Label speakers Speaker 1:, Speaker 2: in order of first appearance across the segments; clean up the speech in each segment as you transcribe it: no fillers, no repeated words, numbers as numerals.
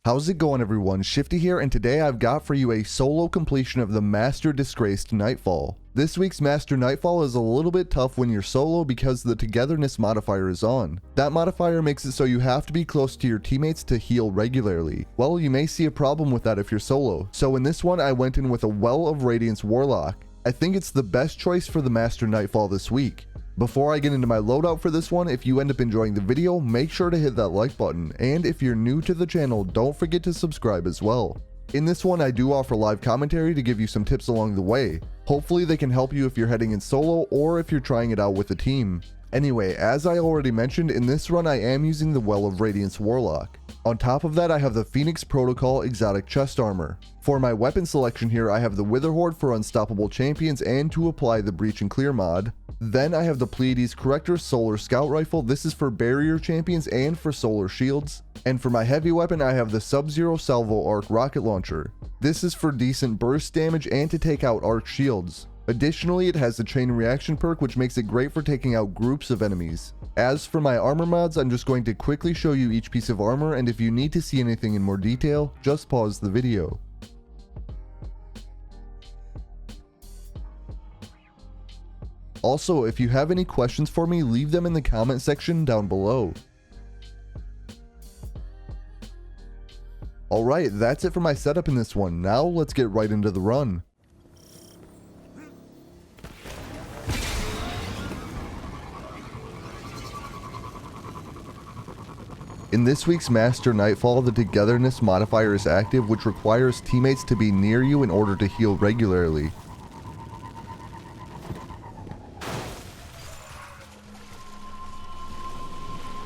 Speaker 1: How's it going, everyone? Shifty here, and today I've got for you a solo completion of the Master Disgraced Nightfall. This week's Master Nightfall is a little bit tough when you're solo because the togetherness modifier is on. That modifier makes it so you have to be close to your teammates to heal regularly. Well, you may see a problem with that if you're solo. So in this one, I went in with a Well of Radiance Warlock. I think it's the best choice for the Master Nightfall this week. Before I get into my loadout for this one, if you end up enjoying the video, make sure to hit that like button, and if you're new to the channel, don't forget to subscribe as well. In this one, I do offer live commentary to give you some tips along the way. Hopefully they can help you if you're heading in solo or if you're trying it out with a team. Anyway, as I already mentioned, in this run I am using the Well of Radiance Warlock. On top of that, I have the Phoenix Protocol exotic chest armor. For my weapon selection here, I have the Witherhoard for unstoppable champions and to apply the Breach and Clear mod. Then I have the Pleiades Corrector Solar Scout Rifle. This is for barrier champions and for solar shields. And for my heavy weapon, I have the Sub-Zero Salvo Arc Rocket Launcher. This is for decent burst damage and to take out arc shields. Additionally, it has the Chain Reaction perk, which makes it great for taking out groups of enemies. As for my armor mods, I'm just going to quickly show you each piece of armor, and if you need to see anything in more detail, just pause the video. Also, if you have any questions for me, leave them in the comment section down below. Alright, that's it for my setup in this one. Now let's get right into the run. In this week's Master Nightfall, the togetherness modifier is active, which requires teammates to be near you in order to heal regularly.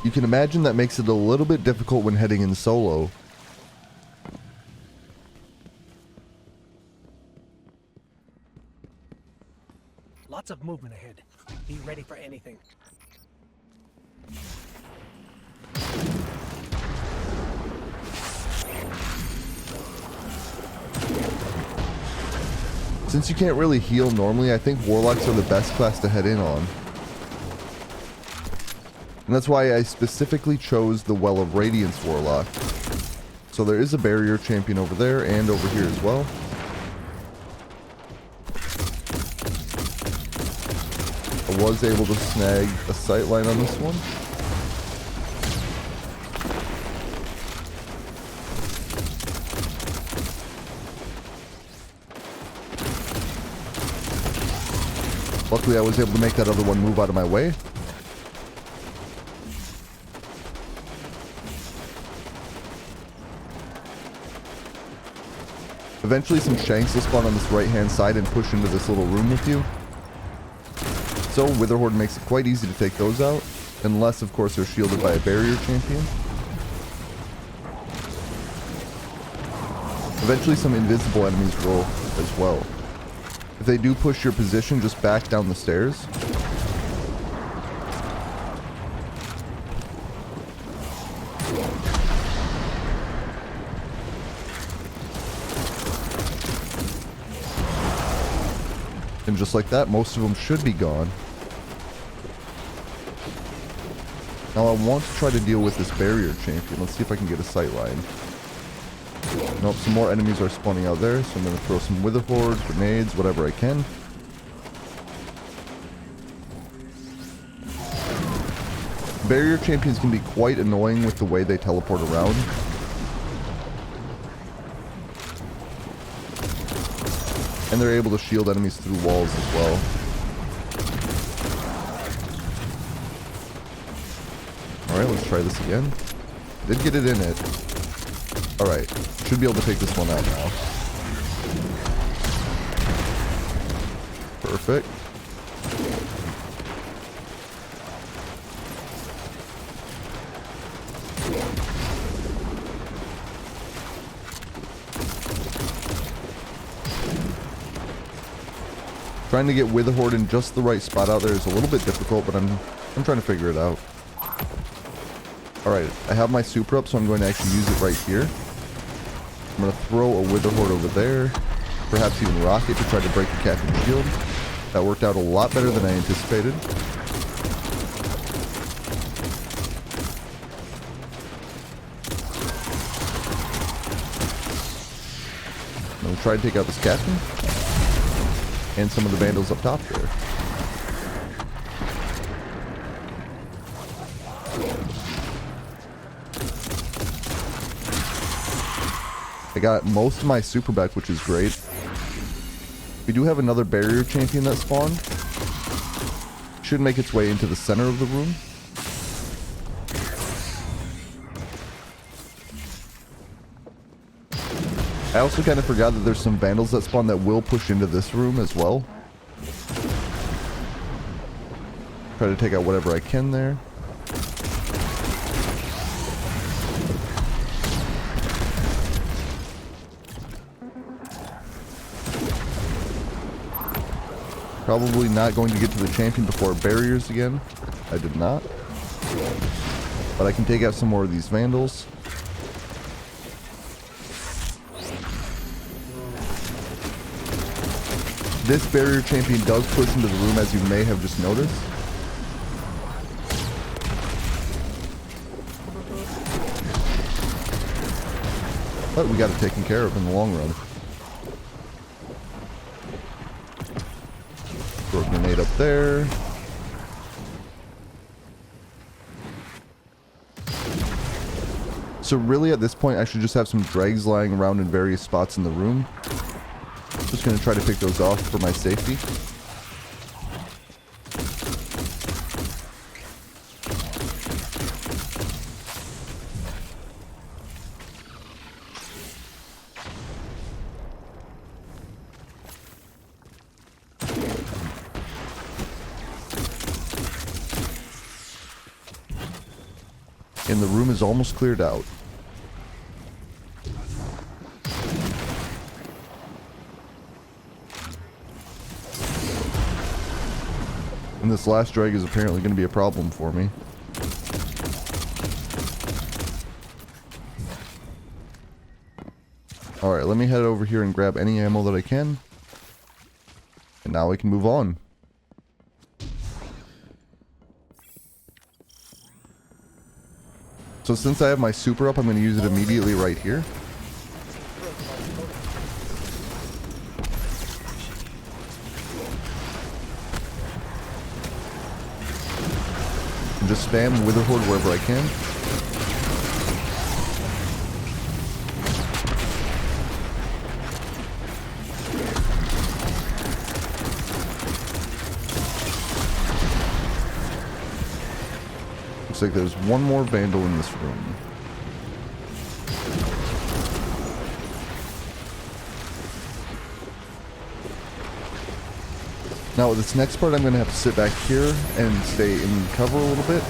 Speaker 1: You can imagine that makes it a little bit difficult when heading in solo.
Speaker 2: Lots of movement ahead. Be ready for anything.
Speaker 1: Since you can't really heal normally, I think Warlocks are the best class to head in on. And that's why I specifically chose the Well of Radiance Warlock. So there is a barrier champion over there and over here as well. I was able to snag a sightline on this one. Luckily I was able to make that other one move out of my way. Eventually some Shanks will spawn on this right hand side and push into this little room with you. So Witherhoard makes it quite easy to take those out, unless of course they're shielded by a barrier champion. Eventually some invisible enemies roll as well. If they do push your position, just back down the stairs. And just like that, most of them should be gone. Now I want to try to deal with this barrier champion. Let's see if I can get a sight line. Nope, some more enemies are spawning out there, so I'm going to throw some Witherhoard, grenades, whatever I can. Barrier champions can be quite annoying with the way they teleport around. And they're able to shield enemies through walls as well. Alright, let's try this again. Did get it in it. Alright, should be able to take this one out now. Perfect. Trying to get Witherhoard in just the right spot out there is a little bit difficult, but I'm trying to figure it out. Alright, I have my super up, so I'm going to actually use it right here. I'm going to throw a Witherhoard over there, perhaps even rocket to try to break the captain's shield. That worked out a lot better than I anticipated. try to take out this captain and some of the vandals up top there. I got most of my super back, which is great. We do have another barrier champion that spawned. Should make its way into the center of the room. I also kind of forgot that there's some vandals that spawn that will push into this room as well. Try to take out whatever I can there. Probably not going to get to the champion before barriers again. I did not. But I can take out some more of these vandals. This barrier champion does push into the room, as you may have just noticed. But we got it taken care of in the long run. Throw a grenade up there. So really at this point I should just have some dregs lying around in various spots in the room. Just going to try to pick those off for my safety. And the room is almost cleared out. And this last drag is apparently going to be a problem for me. Alright, let me head over here and grab any ammo that I can. And now we can move on. So since I have my super up, I'm going to use it immediately right here. And just spam Witherhoard wherever I can. Looks like there's one more vandal in this room. Now with this next part I'm going to have to sit back here and stay in cover a little bit.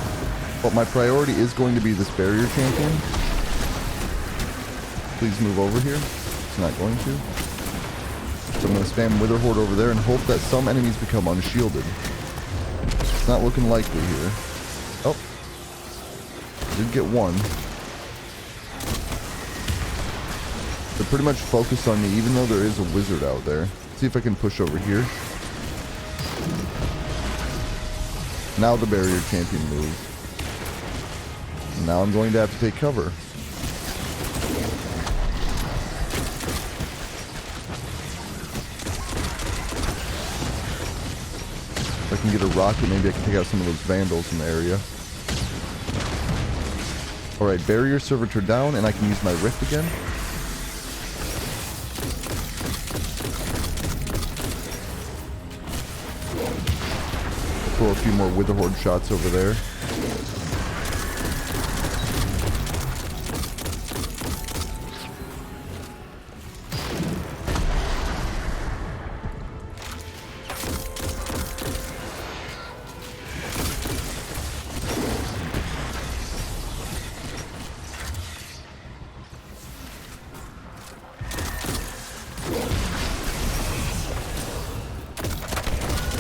Speaker 1: But my priority is going to be this barrier champion. Please move over here. It's not going to. So I'm going to spam Witherhoard over there and hope that some enemies become unshielded. It's not looking likely here. Oh. Did get one. They're pretty much focused on me, even though there is a wizard out there. Let's see if I can push over here. Now the barrier champion moves. Now I'm going to have to take cover. If I can get a rocket, maybe I can take out some of those vandals in the area. Alright, barrier servitor down, and I can use my rift again. Throw a few more Witherhoard shots over there.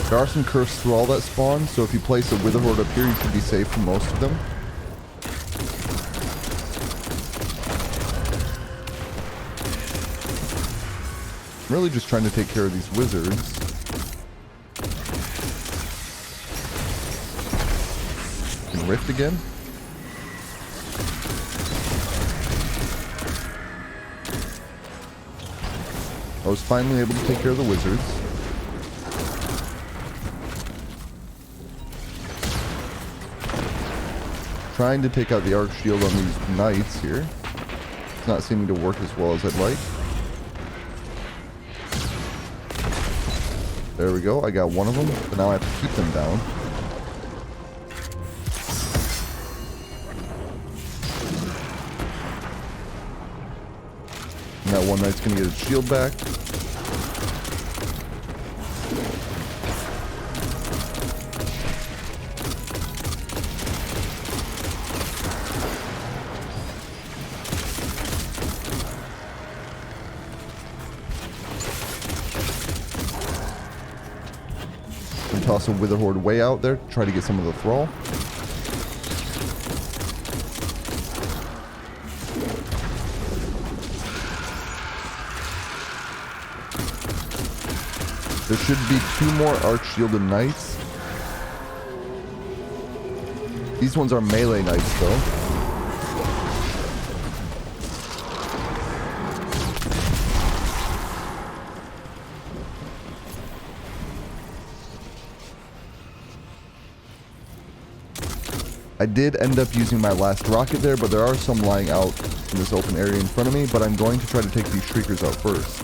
Speaker 1: There are some cursed thrall that spawn, so if you place a Witherhoard up here, you should be safe from most of them. I'm really just trying to take care of these wizards. And rift again. I was finally able to take care of the wizards. Trying to take out the arc shield on these knights here. It's not seeming to work as well as I'd like. There we go, I got one of them, but now I have to keep them down. And that one knight's gonna get its shield back. And toss a Witherhoard way out there to try to get some of the thrall. There should be 2 more arch-shielded knights. These ones are melee knights, though. I did end up using my last rocket there, but there are some lying out in this open area in front of me, but I'm going to try to take these Shriekers out first.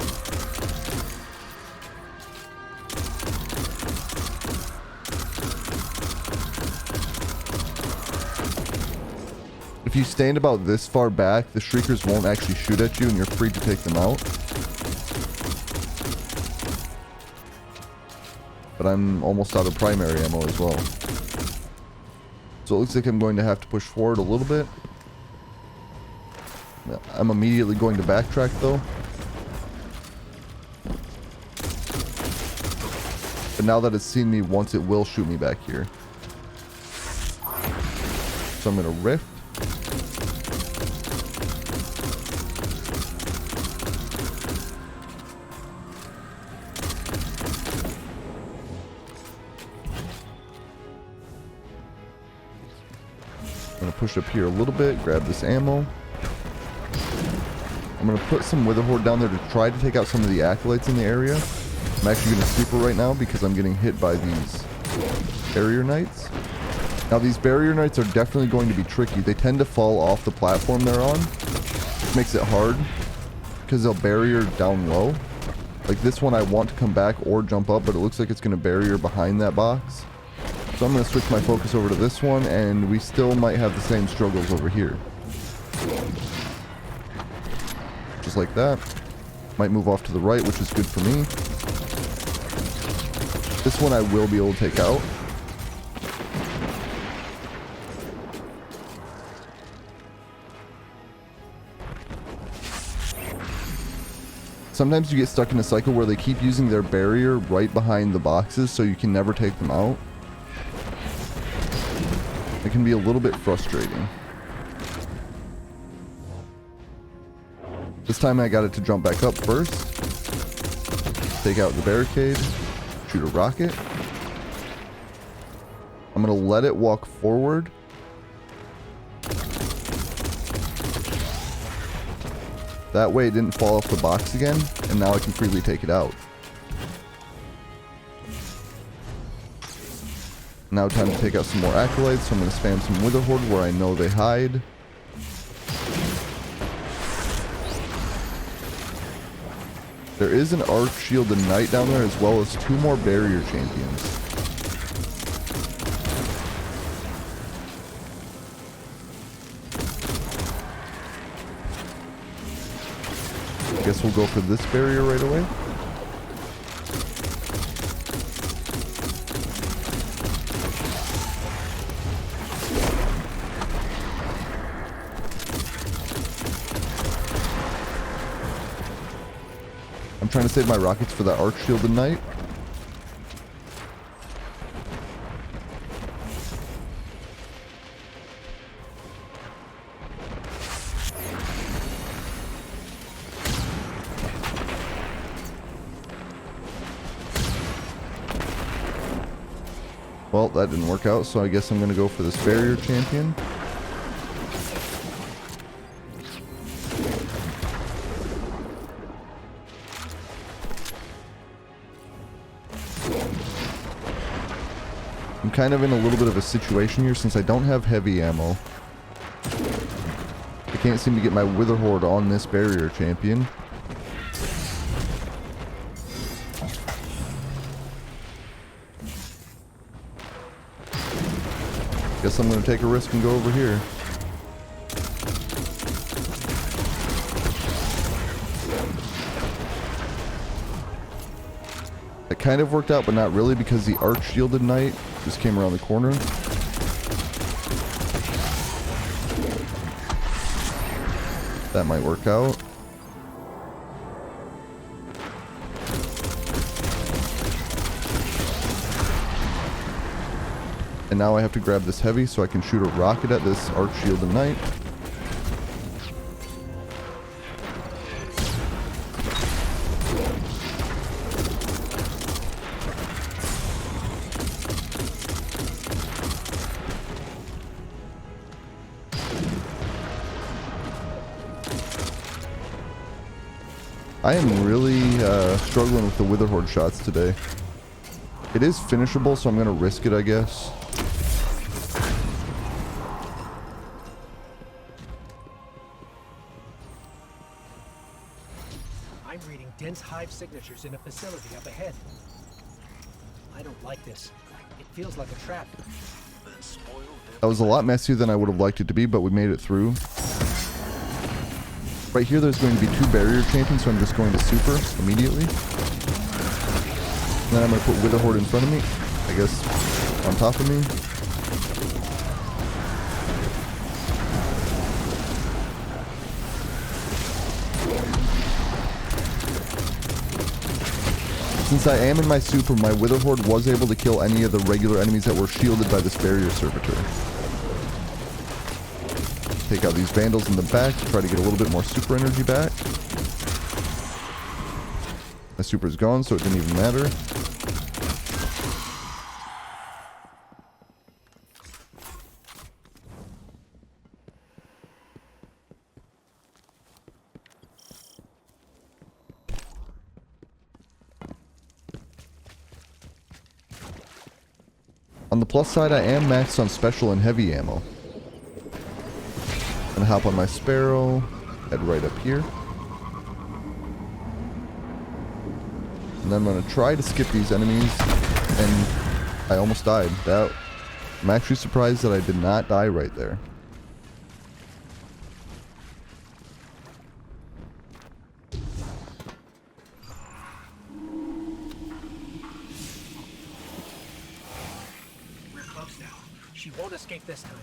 Speaker 1: If you stand about this far back, the Shriekers won't actually shoot at you and you're free to take them out. But I'm almost out of primary ammo as well. So it looks like I'm going to have to push forward a little bit. I'm immediately going to backtrack though. But now that it's seen me once, it will shoot me back here. So I'm going to rift. I'm going to push up here a little bit, grab this ammo. I'm going to put some Witherhoard down there to try to take out some of the acolytes in the area. I'm actually going to super right now because I'm getting hit by these barrier knights. Now these barrier knights are definitely going to be tricky. They tend to fall off the platform they're on, which makes it hard because they'll barrier down low. Like this one I want to come back or jump up, but it looks like it's going to barrier behind that box. So I'm going to switch my focus over to this one, and we still might have the same struggles over here. Just like that. Might move off to the right, which is good for me. This one I will be able to take out. Sometimes you get stuck in a cycle where they keep using their barrier right behind the boxes, so you can never take them out. It can be a little bit frustrating. This time I got it to jump back up first. Take out the barricade. Shoot a rocket. I'm going to let it walk forward. That way it didn't fall off the box again, and now I can freely take it out. Now time to take out some more acolytes, so I'm going to spam some Witherhoard where I know they hide. There is an arc shielded knight down there, as well as 2 more barrier champions. I guess we'll go for this barrier right away. I'm trying to save my rockets for that arc shielded knight. Well, that didn't work out, so I guess I'm going to go for this barrier champion. I'm kind of in a little bit of a situation here since I don't have heavy ammo. I can't seem to get my Witherhoard on this barrier champion. Guess I'm going to take a risk and go over here. It kind of worked out, but not really, because the arch shielded knight just came around the corner. That might work out. And now I have to grab this heavy so I can shoot a rocket at this arch shielded knight. I am really struggling with the Witherhoard shots today. It is finishable, so I'm going to risk it, I guess.
Speaker 2: I'm reading dense Hive signatures in a facility up ahead. I don't like this. It feels like a trap.
Speaker 1: That was a lot messier than I would have liked it to be, but we made it through. Right here, there's going to be 2 barrier champions, so I'm just going to super immediately. And then I'm going to put Witherhoard in front of me. I guess on top of me. Since I am in my super, my Witherhoard was able to kill any of the regular enemies that were shielded by this barrier servitor. Take out these vandals in the back to try to get a little bit more super energy back. My super's gone, so it didn't even matter. On the plus side, I am maxed on special and heavy ammo. I'm gonna hop on my Sparrow, head right up here. And then I'm gonna try to skip these enemies, and I almost died. I'm actually surprised that I did not die right there.
Speaker 2: We're close now. She won't escape this time.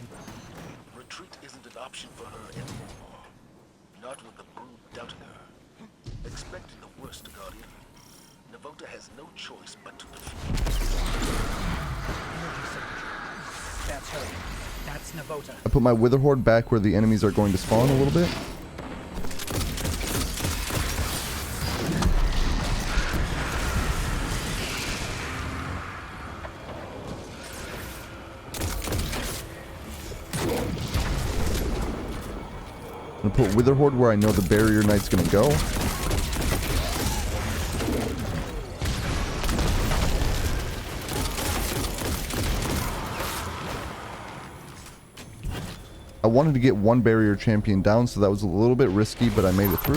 Speaker 3: Retreat isn't an option for her anymore. Not with the brood doubting her. Expecting the worst, Guardian. Navota has no choice but to defeat.
Speaker 2: Energy signature. That's her. That's Navota.
Speaker 1: I put my Witherhoard back where the enemies are going to spawn a little bit. I'm gonna put Witherhoard where I know the barrier knight's gonna go. I wanted to get one barrier champion down, so that was a little bit risky, but I made it through.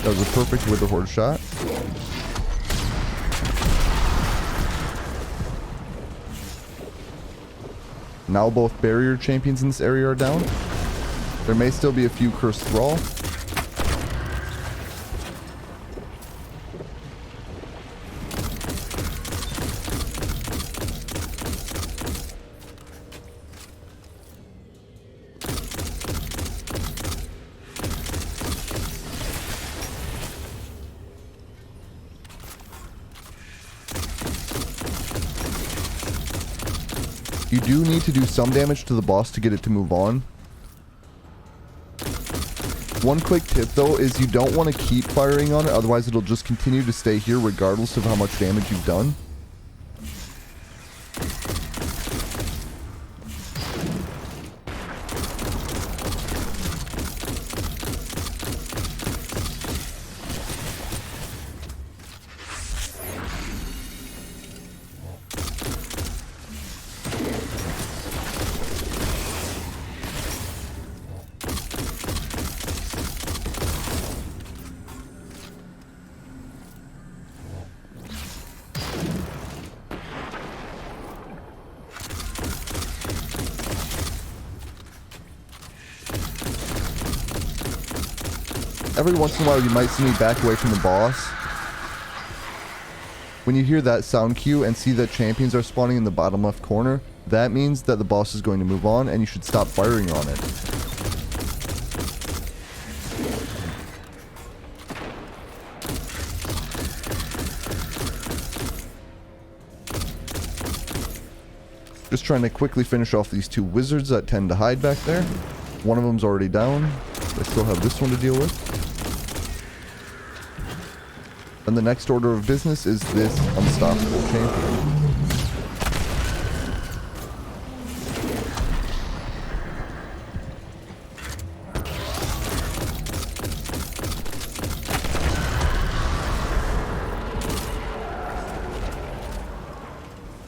Speaker 1: That was a perfect Witherhoard shot. Now both barrier champions in this area are down. There may still be a few cursed thrall. You do need to do some damage to the boss to get it to move on. One quick tip though is you don't want to keep firing on it, otherwise it'll just continue to stay here regardless of how much damage you've done. every once in a while you might see me back away from the boss. When you hear that sound cue and see that champions are spawning in the bottom left corner, that means that the boss is going to move on and you should stop firing on it. Just trying to quickly finish off these two wizards that tend to hide back there. One of them's already down. I still have this one to deal with. And the next order of business is this unstoppable champion.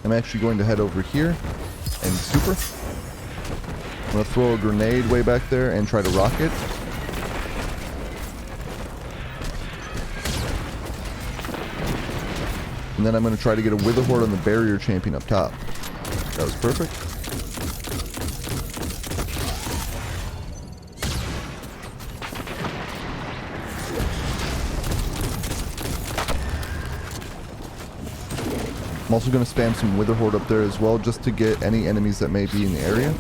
Speaker 1: I'm actually going to head over here and super. I'm going to throw a grenade way back there and try to rock it. And then I'm going to try to get a Witherhoard on the barrier champion up top. That was perfect. I'm also going to spam some Witherhoard up there as well, just to get any enemies that may be in the area.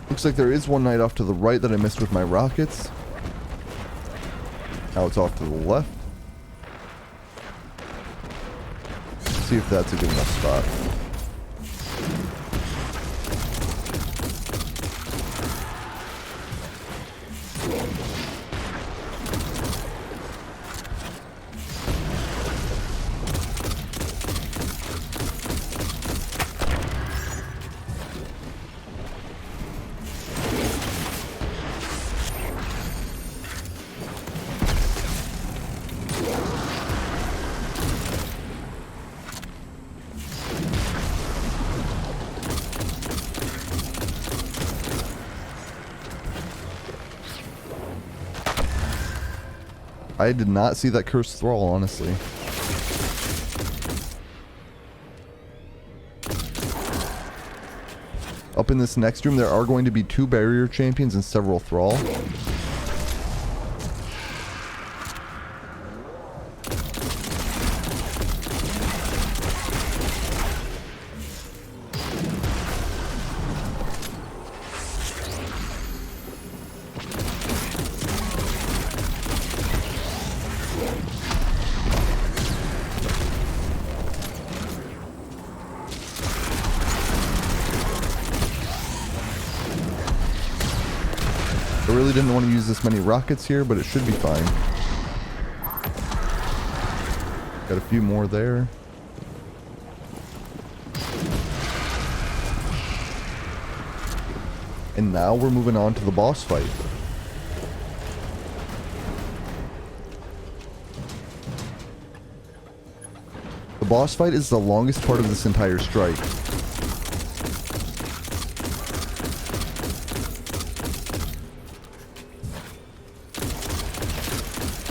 Speaker 1: Looks like there is one knight off to the right that I missed with my rockets. Now it's off to the left. Let's see if that's a good enough spot. I did not see that cursed thrall, honestly. Up in this next room, there are going to be 2 barrier champions and several thrall. I really didn't want to use this many rockets here, but it should be fine. Got a few more there. And now we're moving on to the boss fight. The boss fight is the longest part of this entire strike.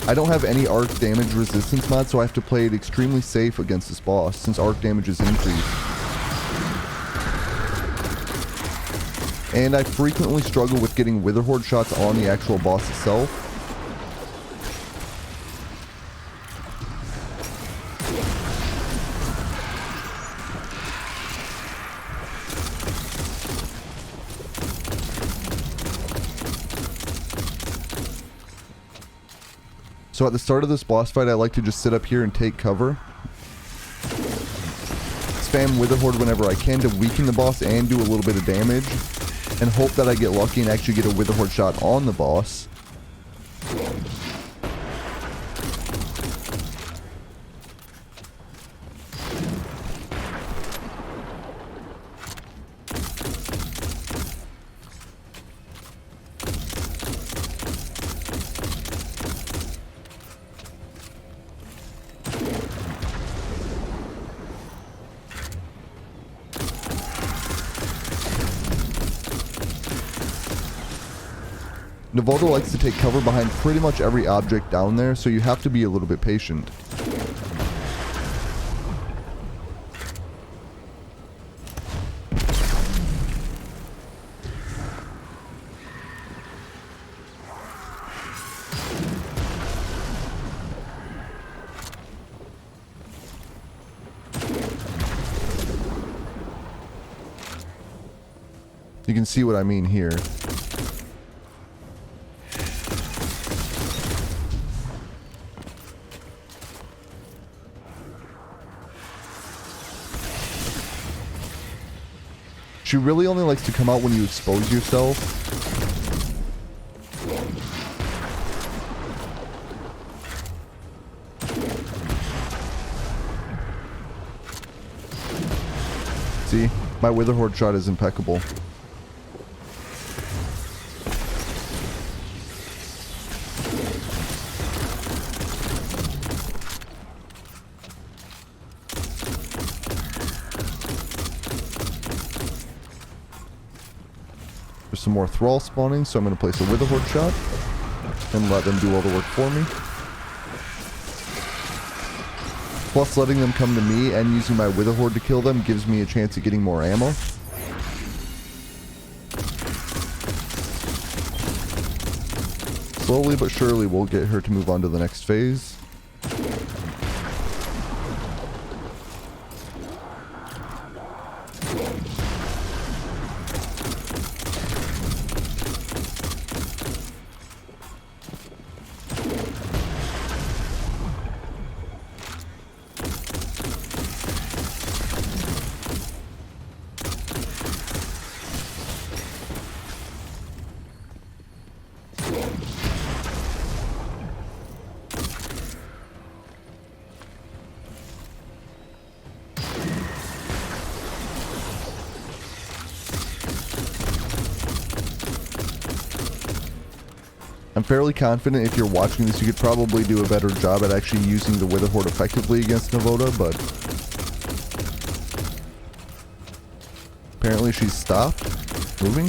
Speaker 1: I don't have any arc damage resistance mod, so I have to play it extremely safe against this boss, since arc damage is increased. And I frequently struggle with getting Witherhoard shots on the actual boss itself. So at the start of this boss fight, I like to just sit up here and take cover. Spam Witherhoard whenever I can to weaken the boss and do a little bit of damage. And hope that I get lucky and actually get a Witherhoard shot on the boss. Novoto likes to take cover behind pretty much every object down there, so you have to be a little bit patient. You can see what I mean here. She really only likes to come out when you expose yourself. See, my Witherhoard shot is impeccable. There's some more thrall spawning, so I'm going to place a Witherhoard shot and let them do all the work for me. Plus, letting them come to me and using my Witherhoard to kill them gives me a chance at getting more ammo. Slowly but surely, we'll get her to move on to the next phase. I'm fairly confident if you're watching this, you could probably do a better job at actually using the Witherhoard effectively against Navoda, but apparently she's stopped moving.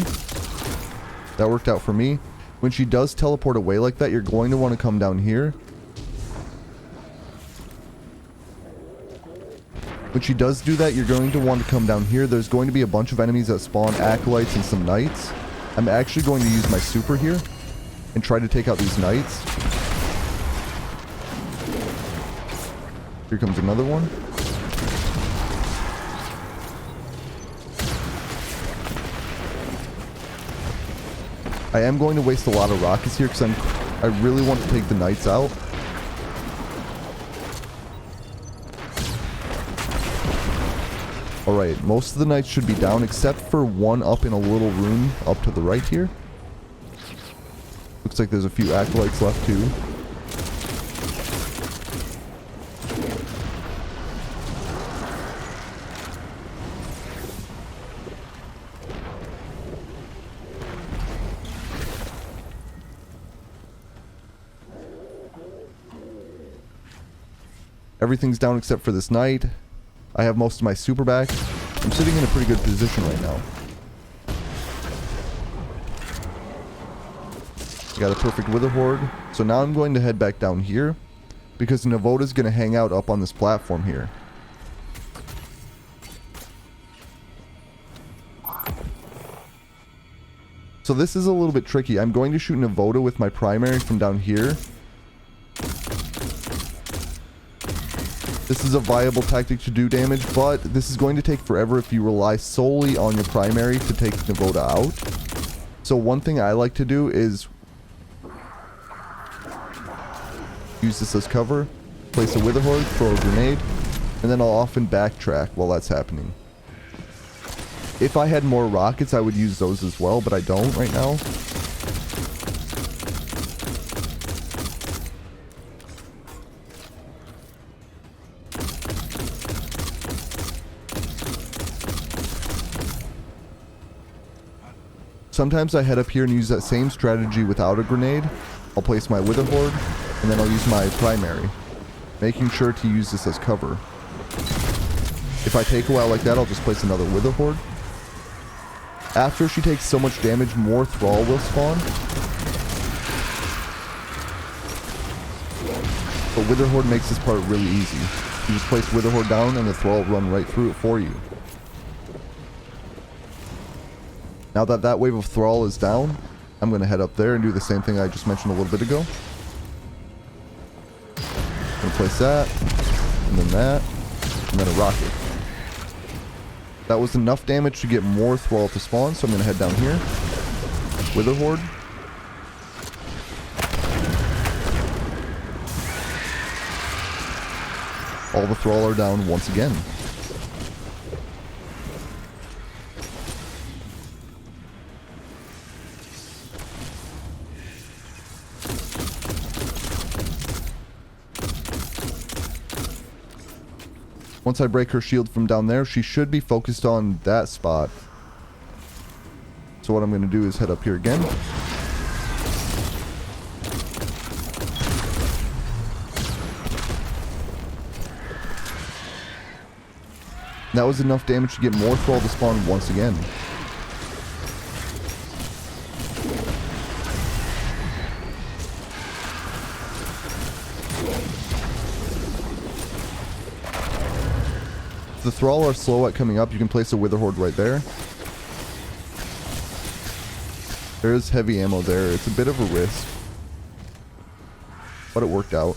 Speaker 1: That worked out for me. When she does teleport away like that, you're going to want to come down here. When she does do that, you're going to want to come down here. There's going to be a bunch of enemies that spawn acolytes and some knights. I'm actually going to use my super here and try to take out these knights. Here comes another one. I am going to waste a lot of rockets here because I really want to take the knights out. Alright, most of the knights should be down except for one up in a little room up to the right here. Looks like there's a few acolytes left too. Everything's down except for this knight. I have most of my super back. I'm sitting in a pretty good position right now. Got a perfect Witherhoard. So now I'm going to head back down here because Navoda's going to hang out up on this platform here. So this is a little bit tricky. I'm going to shoot Navoda with my primary from down here. This is a viable tactic to do damage, but this is going to take forever if you rely solely on your primary to take Navoda out. So one thing I like to do is use this as cover, place a Witherhoard, throw a grenade, and then I'll often backtrack while that's happening. If I had more rockets, I would use those as well, but I don't right now. Sometimes I head up here and use that same strategy without a grenade. I'll place my Witherhoard, and then I'll use my primary, making sure to use this as cover. If I take a while like that, I'll just place another Witherhoard. After she takes so much damage, more thrall will spawn. But Witherhoard makes this part really easy. You just place Witherhoard down and the thrall will run right through it for you. Now that that wave of thrall is down, I'm going to head up there and do the same thing I just mentioned a little bit ago. I'm going to place that, and then that, and then a rocket. That was enough damage to get more thrall to spawn, so I'm going to head down here. Witherhoard. All the thrall are down once again. Once I break her shield from down there, she should be focused on that spot. So what I'm going to do is head up here again. That was enough damage to get more thrall to spawn once again. If the thrall are slow at coming up, you can place a Witherhoard right there. There is heavy ammo there. It's a bit of a risk, but it worked out.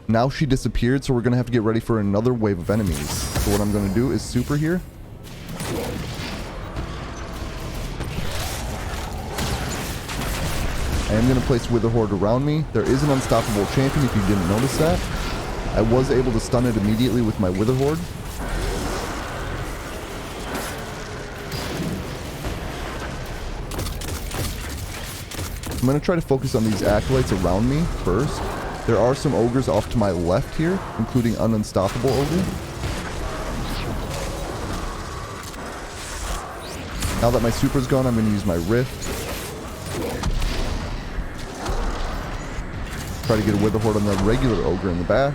Speaker 1: Now she disappeared, so we're going to have to get ready for another wave of enemies. So what I'm going to do is super here. I am going to place Witherhoard around me. There is an unstoppable champion if you didn't notice that. I was able to stun it immediately with my Witherhoard. I'm going to try to focus on these acolytes around me first. There are some ogres off to my left here, including an unstoppable ogre. Now that my super's gone, I'm going to use my rift. Try to get a Witherhoard on the regular ogre in the back.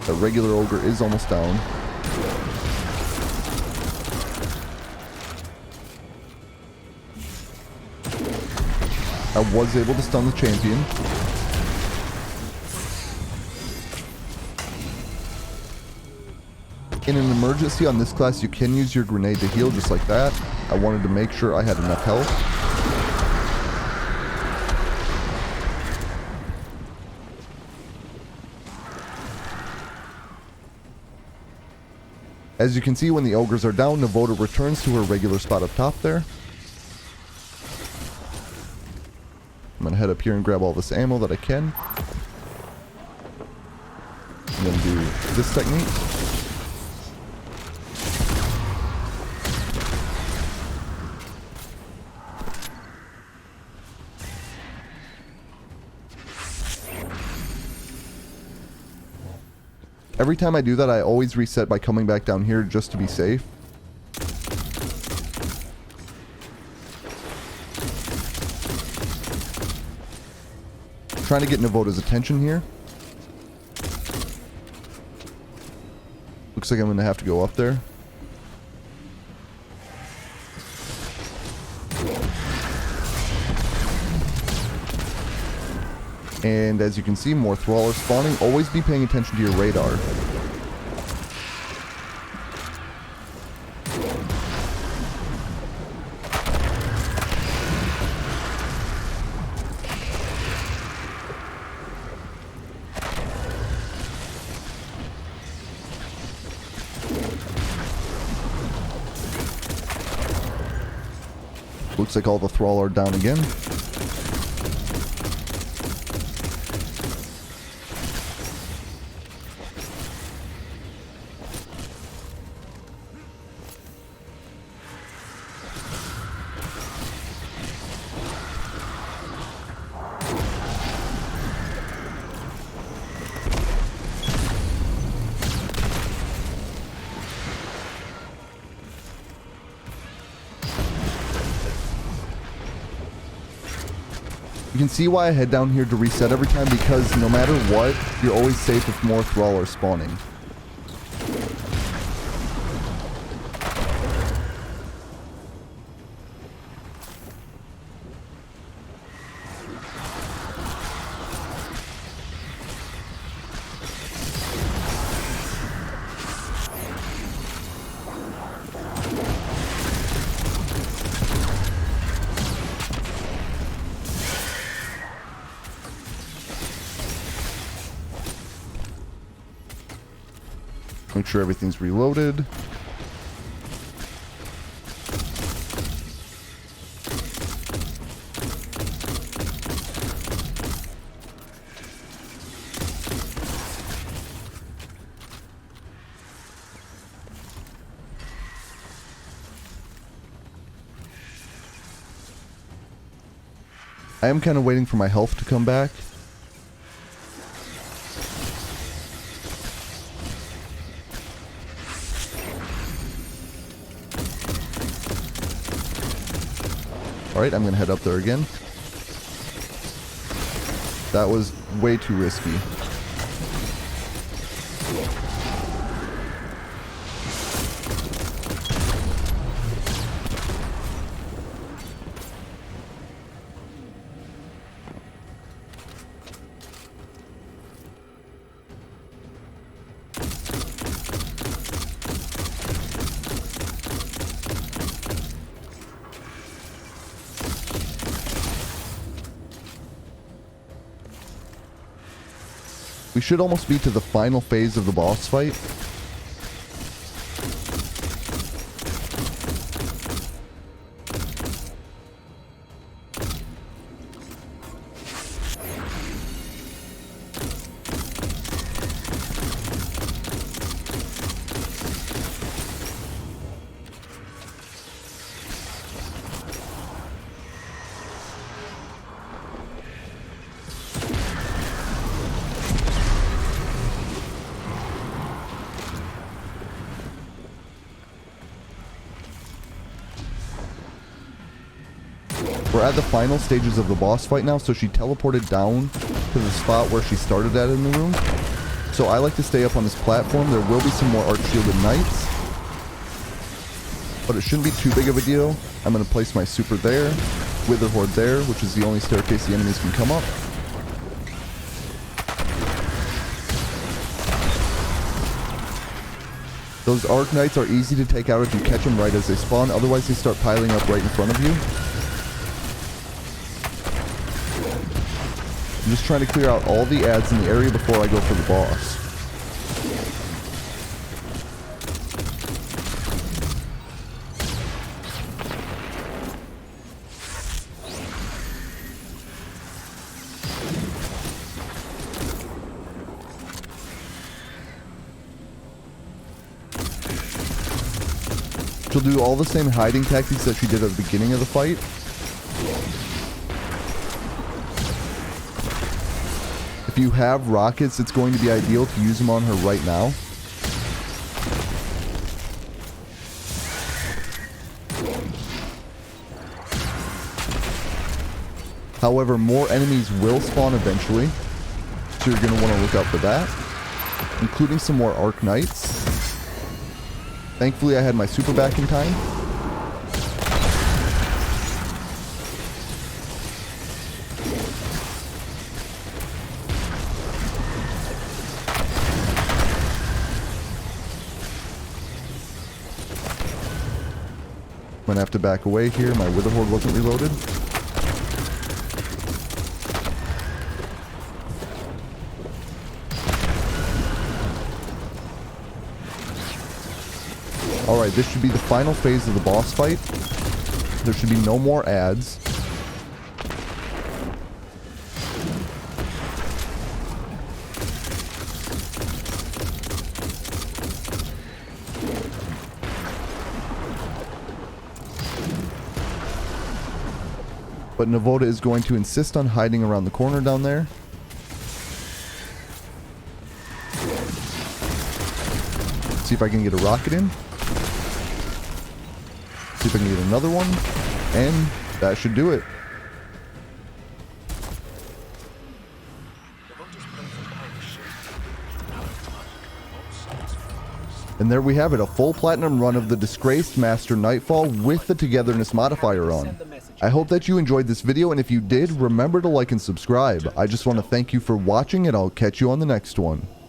Speaker 1: The regular ogre is almost down. I was able to stun the champion. In an emergency on this class, you can use your grenade to heal just like that. I wanted to make sure I had enough health. As you can see, when the ogres are down, Navoda returns to her regular spot up top there. I'm going to head up here and grab all this ammo that I can. And then do this technique. Every time I do that, I always reset by coming back down here just to be safe. Trying to get Navoda's attention here. Looks like I'm going to have to go up there. And as you can see, more thrall are spawning. Always be paying attention to your radar. Looks like all the thrall are down again. You can see why I head down here to reset every time, because no matter what, you're always safe if more thrall are spawning. Make sure everything's reloaded. I am kind of waiting for my health to come back. Alright, I'm going to head up there again. That was way too risky. We should almost be to the final phase of the boss fight. We're at the final stages of the boss fight now, so she teleported down to the spot where she started at in the room. So I like to stay up on this platform. There will be some more arc-shielded knights, but it shouldn't be too big of a deal. I'm going to place my super there, Witherhoard there, which is the only staircase the enemies can come up. Those arc knights are easy to take out if you catch them right as they spawn, otherwise they start piling up right in front of you. I'm just trying to clear out all the adds in the area before I go for the boss. She'll do all the same hiding tactics that she did at the beginning of the fight. If you have rockets, it's going to be ideal to use them on her right now. However, more enemies will spawn eventually, so you're going to want to look out for that, including some more Arc Knights. Thankfully, I had my super back in time. I'm gonna have to back away here. My Witherhoard wasn't reloaded. Alright, this should be the final phase of the boss fight. There should be no more adds. But Navoda is going to insist on hiding around the corner down there. See if I can get a rocket in. See if I can get another one. And that should do it. And there we have it, a full platinum run of the Disgraced Master Nightfall with the Togetherness modifier on. I hope that you enjoyed this video, and if you did, remember to like and subscribe. I just want to thank you for watching, and I'll catch you on the next one.